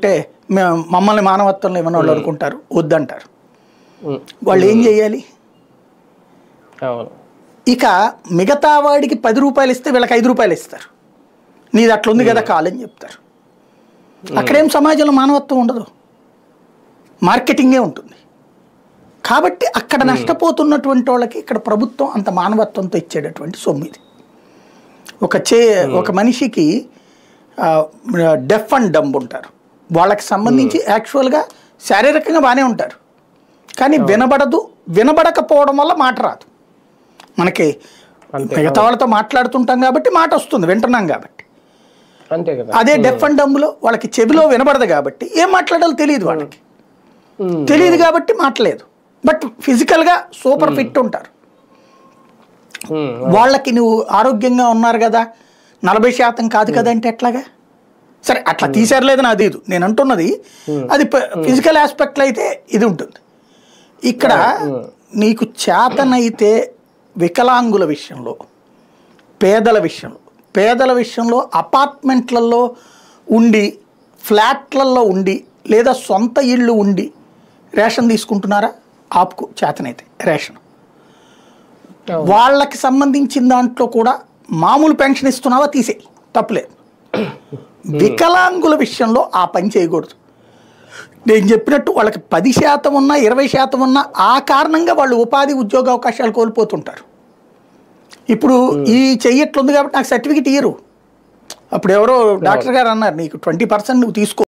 అంటే మమ్మల్ని మానవత్వంలో ఏమన్నా వాళ్ళు అనుకుంటారు, వద్దంటారు. వాళ్ళు ఏం చేయాలి? ఇక మిగతా వాడికి 10 రూపాయలు ఇస్తే వీళ్ళకి 5 రూపాయలు ఇస్తారు. నీది అట్లుంది కదా కాలని చెప్తారు. అక్కడేం సమాజంలో మానవత్వం ఉండదు, మార్కెటింగే ఉంటుంది. కాబట్టి అక్కడ నష్టపోతున్నటువంటి వాళ్ళకి ఇక్కడ ప్రభుత్వం అంత మానవత్వంతో ఇచ్చేటటువంటి సొమ్ము ఇది. ఒక మనిషికి డెఫ్ అండ్ డంబ్ ఉంటారు, వాళ్ళకి సంబంధించి యాక్చువల్గా శారీరకంగా బాగానే ఉంటారు, కానీ వినబడకపోవడం వల్ల మాట రాదు. మనకి మిగతా వాళ్ళతో మాట్లాడుతుంటాం కాబట్టి మాట వస్తుంది, వింటున్నాం కాబట్టి. అదే డెఫ్ అండ్ డంబ్లో వాళ్ళకి చెవిలో వినబడదు కాబట్టి ఏం మాట్లాడాలో తెలియదు, వాళ్ళకి తెలియదు కాబట్టి మాట్లాడలేదు. బట్ ఫిజికల్గా సూపర్ ఫిట్ ఉంటారు. వాళ్ళకి నువ్వు ఆరోగ్యంగా ఉన్నారు కదా 40% కాదు కదా అంటే ఎట్లాగా? సరే అట్లా తీసేరలేదు నాది, నేను అంటున్నది అది ఫిజికల్ ఆస్పెక్ట్లో అయితే ఇది ఉంటుంది. ఇక్కడ నీకు చేతనైతే వికలాంగుల విషయంలో, పేదల విషయంలో అపార్ట్మెంట్లలో ఉండి, ఫ్లాట్లలో ఉండి, లేదా సొంత ఇళ్ళు ఉండి రేషన్ తీసుకుంటున్నారా? ఆపుకు చేతనైతే రేషన్. వాళ్ళకి సంబంధించిన దాంట్లో కూడా మామూలు పెన్షన్ ఇస్తున్నావా, తీసేయి, తప్పులేదు. వికలాంగుల విషయంలో ఆ పని చేయకూడదు. నేను చెప్పినట్టు వాళ్ళకి 10% ఉన్నా 20% ఉన్నా ఆ కారణంగా వాళ్ళు ఉపాధి ఉద్యోగ అవకాశాలు కోల్పోతుంటారు. ఇప్పుడు ఈ చెయ్యట్లుంది కాబట్టి నాకు సర్టిఫికెట్ ఇయ్యరు. అప్పుడు ఎవరో డాక్టర్ గారు అన్నారు, నీకు 20% నువ్వు తీసుకో.